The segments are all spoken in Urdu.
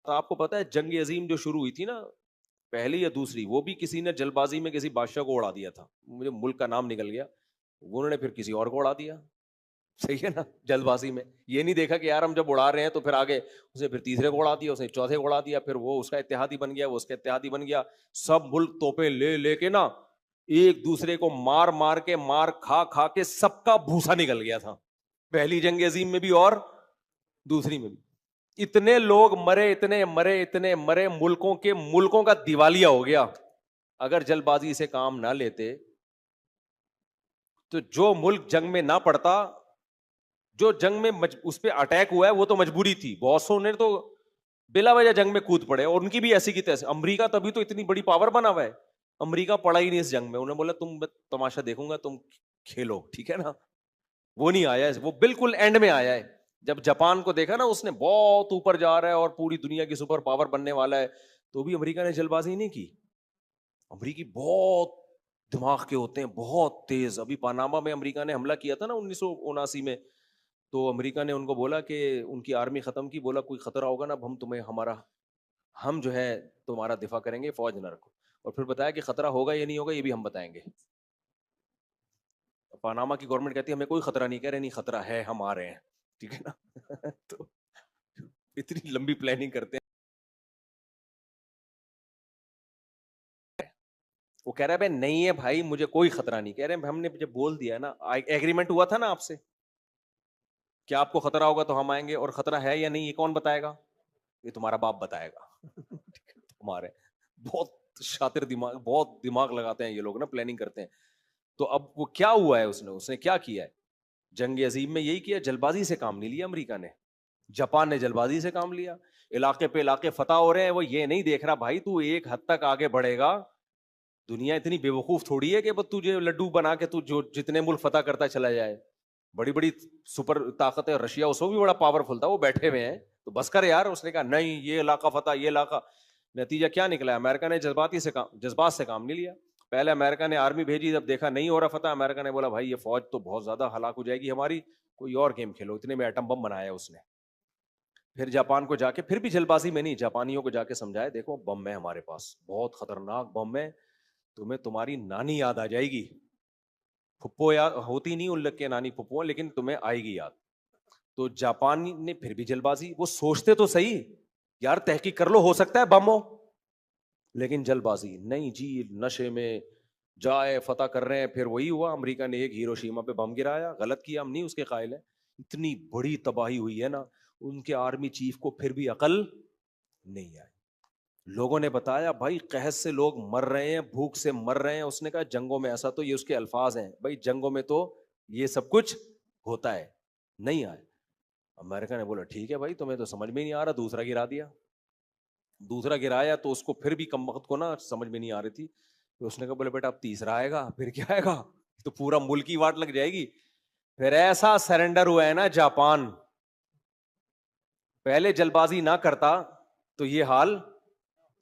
آپ کو پتا ہے جنگ عظیم جو شروع ہوئی تھی نا، پہلی یا دوسری، وہ بھی کسی نے جلد بازی میں کسی بادشاہ کو اڑا دیا تھا، مجھے ملک کا نام نکل گیا، انہوں نے پھر کسی اور کو اڑا دیا. صحیح ہے نا، جلد بازی میں یہ نہیں دیکھا کہ یار ہم جب اڑا رہے ہیں تو پھر آگے اسے پھر تیسرے کو اڑا دیا، اسے چوتھے کو اڑا دیا، پھر وہ اس کا اتحادی بن گیا، وہ اس کا اتحادی بن گیا. سب ملک توپیں لے لے کے نا ایک دوسرے کو مار مار کے، مار کھا کھا کے سب کا بھوسا نکل گیا تھا، پہلی جنگ عظیم میں بھی اور دوسری میں بھی. اتنے لوگ مرے، اتنے مرے، اتنے مرے، ملکوں کا دیوالیہ ہو گیا. اگر جلد بازی سے کام نہ لیتے تو جو ملک جنگ میں نہ پڑتا، جو جنگ میں اس پہ اٹیک ہوا ہے وہ تو مجبوری تھی، بہت سو نے تو بلا وجہ جنگ میں کود پڑے، اور ان کی بھی ایسی کی تیسے. امریکہ تبھی تو اتنی بڑی پاور بنا ہوا ہے، امریکہ پڑا ہی نہیں اس جنگ میں، انہوں نے بولا تم تماشا دیکھوں گا، تم کھیلو، ٹھیک ہے نا. وہ نہیں آیا ہے، وہ بالکل اینڈ میں آیا ہے. جب جاپان کو دیکھا نا اس نے بہت اوپر جا رہا ہے اور پوری دنیا کی سپر پاور بننے والا ہے، تو بھی امریکہ نے جلد بازی نہیں کی. امریکی بہت دماغ کے ہوتے ہیں، بہت تیز. ابھی پاناما میں امریکہ نے حملہ کیا تھا نا 1979 میں، تو امریکہ نے ان کو بولا کہ ان کی آرمی ختم کی، بولا کوئی خطرہ ہوگا نا اب ہم تمہیں ہم جو ہے تمہارا دفاع کریں گے، فوج نہ رکھو. اور پھر بتایا کہ خطرہ ہوگا یا نہیں ہوگا یہ بھی ہم بتائیں گے. پاناما کی گورنمنٹ کہتی ہے ہمیں کوئی خطرہ نہیں، کہہ رہے نہیں خطرہ ہے، ہم آ رہے ہیں، ٹھیک ہے نا. تو اتنی لمبی پلاننگ کرتے ہیں. وہ کہہ رہا ہے بھائی نہیں ہے بھائی مجھے کوئی خطرہ نہیں، کہہ رہے ہیں ہم نے جب بول دیا نا، ایگریمنٹ ہوا تھا نا آپ سے کہ آپ کو خطرہ ہوگا تو ہم آئیں گے، اور خطرہ ہے یا نہیں یہ کون بتائے گا؟ یہ تمہارا باپ بتائے گا. ہمارے بہت شاطر دماغ، بہت دماغ لگاتے ہیں یہ لوگ نا، پلاننگ کرتے ہیں. تو اب وہ کیا ہوا ہے، اس نے کیا کیا ہے جنگ عظیم میں؟ یہی کیا، جلد بازی سے کام نہیں لیا امریکہ نے. جاپان نے جلد بازی سے کام لیا، علاقے پہ علاقے فتح ہو رہے ہیں، وہ یہ نہیں دیکھ رہا بھائی تو ایک حد تک آگے بڑھے گا. دنیا اتنی بے وقوف تھوڑی ہے کہ بس تجھے لڈو بنا کے تو جو جتنے ملک فتح کرتا چلا جائے. بڑی بڑی سپر طاقتیں، رشیا اس کو بھی بڑا پاورفل تھا، وہ بیٹھے ہوئے ہیں تو بس کر یار. اس نے کہا نہیں یہ علاقہ فتح، یہ علاقہ. نتیجہ کیا نکلا؟ امریکہ نے جذبات سے کام نہیں لیا. پہلے امریکہ نے آرمی بھیجی، جب دیکھا نہیں ہو رہا فتح، امریکہ نے بولا بھائی یہ فوج تو بہت زیادہ ہلاک ہو جائے گی ہماری، کوئی اور گیم کھیلو. اتنے میں ایٹم بم بنایا اس نے. پھر جاپان کو جا کے، پھر بھی جلد بازی میں نہیں، جاپانیوں کو جا کے سمجھایا دیکھو بم ہے ہمارے پاس، بہت خطرناک بم ہے، تمہیں تمہاری نانی یاد آ جائے گی. پھپھو یاد ہوتی نہیں ان لگ کے نانی پھپھو، لیکن تمہیں آئے گی یاد. تو جاپانی نے پھر بھی جلد بازی، وہ سوچتے تو صحیح یار تحقیق کر لو ہو سکتا ہے بم ہو، لیکن جلد بازی نہیں جی، نشے میں جائے فتح کر رہے ہیں. پھر وہی ہوا، امریکہ نے ایک ہیروشیما پہ بم گرایا، غلط کیا، ہم نہیں اس کے قائل ہیں. اتنی بڑی تباہی ہوئی ہے نا، ان کے آرمی چیف کو پھر بھی عقل نہیں آئی. لوگوں نے بتایا بھائی قحط سے لوگ مر رہے ہیں، بھوک سے مر رہے ہیں. اس نے کہا جنگوں میں ایسا، تو یہ اس کے الفاظ ہیں بھائی جنگوں میں تو یہ سب کچھ ہوتا ہے، نہیں آئے. امریکہ نے بولا ٹھیک ہے بھائی تمہیں تو سمجھ میں نہیں آ رہا، دوسرا گرا دیا. دوسرا گرایا تو اس کو پھر بھی کم وقت کو نا سمجھ میں نہیں آ رہی تھی. تو اس نے کہا بولے بیٹا اب تیسرا آئے گا، پھر کیا آئے گا، تو پورا ملک کی واٹ لگ جائے گی. پھر ایسا سرنڈر ہوا ہے نا جاپان، پہلے جلد بازی نہ کرتا تو یہ حال،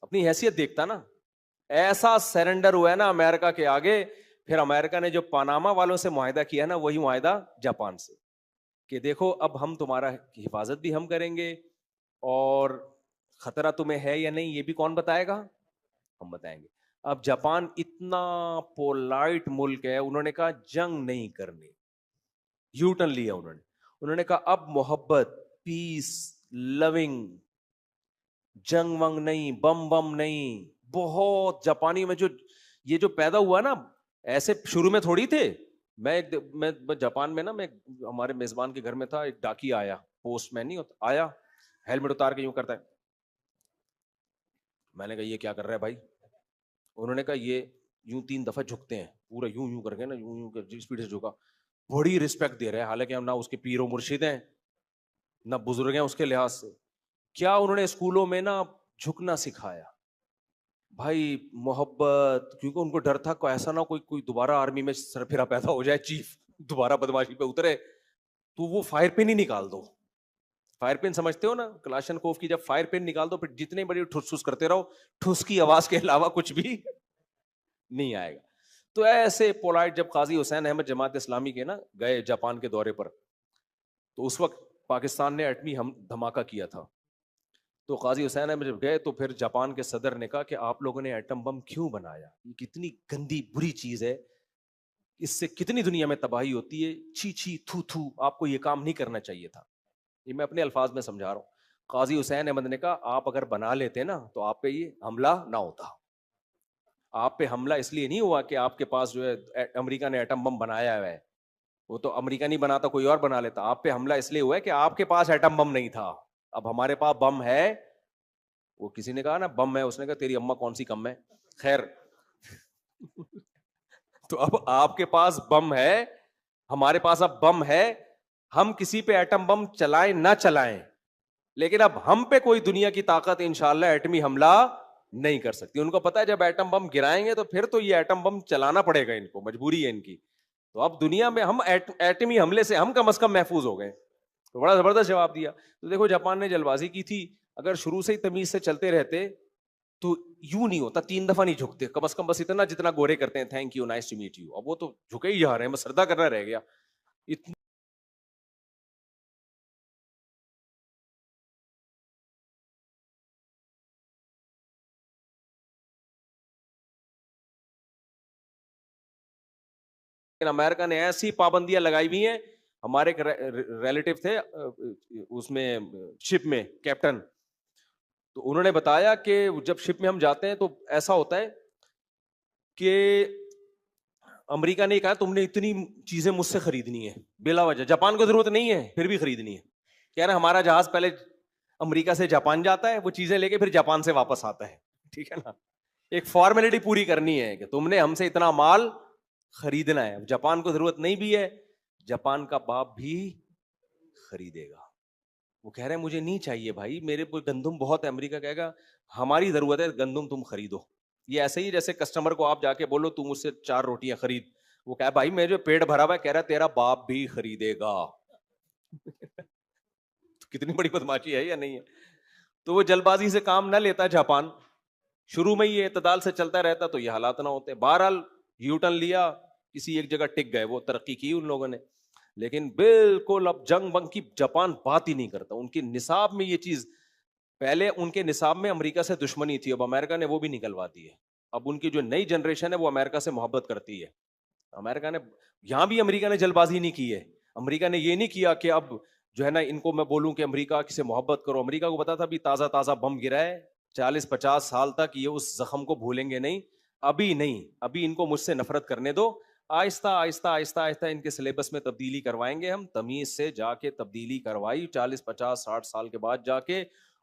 اپنی حیثیت دیکھتا نا. ایسا سرنڈر ہوا ہے نا امریکہ کے آگے. پھر امریکہ نے جو پاناما والوں سے معاہدہ کیا نا، وہی معاہدہ جاپان سے، کہ دیکھو اب ہم تمہارا حفاظت بھی ہم کریں گے، اور خطرہ تمہیں ہے یا نہیں یہ بھی کون بتائے گا؟ ہم بتائیں گے. اب جاپان اتنا پولائٹ ملک ہے، انہوں نے کہا جنگ نہیں کرنی، یو ٹرن لیا انہوں نے کہا اب محبت، پیس، لونگ، جنگ ونگ نہیں، بم بم نہیں. بہت جاپانی میں جو یہ جو پیدا ہوا نا، ایسے شروع میں تھوڑی تھے. میں جاپان میں نا، میں ہمارے میزبان کے گھر میں تھا، ایک ڈاکی آیا، پوسٹ مین نہیں ہوتا، آیا ہیلمٹ اتار کے یوں کرتا ہے. میں نے کہا یہ کیا کر رہا ہے بھائی؟ انہوں نے کہا یہ یوں 3 دفعہ جھکتے ہیں، پورا یوں یوں کر کے نا، یوں یوں کر اسپیڈ سے جھکا. بڑی رسپیکٹ دے رہے ہیں، حالانکہ ہم نہ اس کے پیر و مرشد ہیں نہ بزرگ ہیں اس کے لحاظ سے. کیا انہوں نے اسکولوں میں نا جھکنا سکھایا بھائی، محبت، کیونکہ ان کو ڈر تھا کوئی ایسا نہ کوئی دوبارہ آرمی میں سرفرا پیدا ہو جائے، چیف دوبارہ بدماشی پہ اترے تو وہ فائر پن ہی نکال دو. فائر پن سمجھتے ہو نا، کلاشن کوف کی جب فائر پن نکال دو پھر جتنے بڑی ٹھس ٹھس کرتے رہو، ٹھس کی آواز کے علاوہ کچھ بھی نہیں آئے گا. تو ایسے پولائٹ جب قاضی حسین احمد جماعت اسلامی کے نا گئے جاپان کے دورے پر، تو اس وقت پاکستان نے ایٹمی دھماکہ کیا تھا. تو قاضی حسین احمد جب گئے تو پھر جاپان کے صدر نے کہا کہ آپ لوگوں نے ایٹم بم کیوں بنایا, یہ کتنی گندی بری چیز ہے, اس سے کتنی دنیا میں تباہی ہوتی ہے, چھی چھی تھو تھو, آپ کو یہ کام نہیں کرنا چاہیے تھا. یہ میں اپنے الفاظ میں سمجھا رہا ہوں. قاضی حسین احمد نے کہا آپ اگر بنا لیتے نا تو آپ پہ یہ حملہ نہ ہوتا. آپ پہ حملہ اس لیے نہیں ہوا کہ آپ کے پاس جو ہے امریکہ نے ایٹم بم بنایا ہے, وہ تو امریکہ نہیں بناتا, کوئی اور بنا لیتا. آپ پہ حملہ اس لیے ہوا ہے کہ آپ کے پاس ایٹم بم نہیں تھا. اب ہمارے پاس بم ہے. وہ کسی نے کہا نا بم ہے, اس نے کہا تیری اماں کون سی کم ہے. خیر تو اب آپ کے پاس بم ہے, ہمارے پاس اب بم ہے, ہم کسی پہ ایٹم بم چلائیں نہ چلائیں, لیکن اب ہم پہ کوئی دنیا کی طاقت انشاءاللہ ایٹمی حملہ نہیں کر سکتی. ان کو پتا ہے جب ایٹم بم گرائیں گے تو پھر تو یہ ایٹم بم چلانا پڑے گا ان کو, مجبوری ہے ان کی. تو اب دنیا میں ہم ایٹمی حملے سے ہم کم از کم محفوظ ہو گئے. تو بڑا زبردست جواب دیا. تو دیکھو جاپان نے جلد بازی کی تھی, اگر شروع سے ہی تمیز سے چلتے رہتے تو یوں نہیں ہوتا, 3 دفعہ نہیں جھکتے, کم از کم بس اتنا جتنا گورے کرتے ہیں, thank you nice to meet you. اب وہ تو جھکے ہی جا رہے ہیں, بس سردا کرنا رہ گیا. امریکہ نے ایسی پابندیاں لگائی ہوئی ہیں. ہمارے ایک ریلیٹو تھے اس میں شپ میں کیپٹن, تو انہوں نے بتایا کہ جب شپ میں ہم جاتے ہیں تو ایسا ہوتا ہے کہ امریکہ نے کہا تم نے اتنی چیزیں مجھ سے خریدنی ہے بلا وجہ, جاپان کو ضرورت نہیں ہے پھر بھی خریدنی ہے. کہہ رہے ہمارا جہاز پہلے امریکہ سے جاپان جاتا ہے, وہ چیزیں لے کے پھر جاپان سے واپس آتا ہے, ٹھیک ہے نا. ایک فارمیلٹی پوری کرنی ہے کہ تم نے ہم سے اتنا مال خریدنا ہے. جاپان کو ضرورت نہیں بھی ہے, جاپان کا باپ بھی خریدے گا. وہ کہہ رہے ہیں مجھے نہیں چاہیے بھائی, میرے کو گندم بہت ہے. امریکہ کہے گا ہماری ضرورت ہے گندم, تم خریدو. یہ ایسے ہی جیسے کسٹمر کو آپ جا کے بولو تو مجھ سے 4 روٹیاں خرید, وہ کہا بھائی میں جو پیٹ بھرا ہوا ہے, کہہ رہا تیرا باپ بھی خریدے گا. کتنی بڑی بدماشی ہے یا نہیں ہے. تو وہ جلد بازی سے کام نہ لیتا جاپان, شروع میں یہ اعتدال سے چلتا رہتا تو یہ حالات نہ ہوتے. بہرحال یو ٹرن لیا, کسی ایک جگہ ٹک گئے, وہ ترقی کی ان لوگوں نے. لیکن بالکل اب جنگ بنگ کی جاپان بات ہی نہیں کرتا. ان کے نصاب میں یہ چیز, پہلے ان کے نصاب میں امریکہ سے دشمنی تھی, اب امریکہ نے وہ بھی نکلوا دی ہے. اب ان کی جو نئی جنریشن ہے وہ امریکہ سے محبت کرتی ہے. امریکہ نے یہاں بھی امریکہ نے جلد بازی نہیں کی ہے. امریکہ نے یہ نہیں کیا کہ اب جو ہے نا ان کو میں بولوں کہ امریکہ سے محبت کرو. امریکہ کو پتا تھا بھی تازہ تازہ بم گرا ہے, 40-50 سال تک یہ اس زخم کو بھولیں گے نہیں. ابھی نہیں, ابھی ان کو مجھ سے نفرت کرنے دو. آہستہ آہستہ آہستہ آہستہ ان کے سلیبس میں تبدیلی کروائیں گے ہم. تمیز سے جا کے تبدیلی کروائی 40-50-60 سال کے بعد جا کے.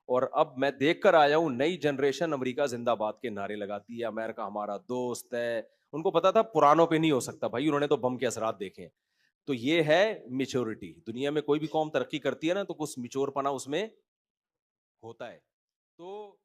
اور اب میں دیکھ کر آیا ہوں نئی جنریشن امریکہ زندہ باد کے نعرے لگاتی ہے, امریکہ ہمارا دوست ہے. ان کو پتا تھا پرانوں پہ نہیں ہو سکتا بھائی, انہوں نے تو بم کے اثرات دیکھے ہیں. تو یہ ہے میچورٹی. دنیا میں کوئی بھی قوم ترقی کرتی ہے نا تو کچھ میچور پنا اس میں ہوتا ہے. تو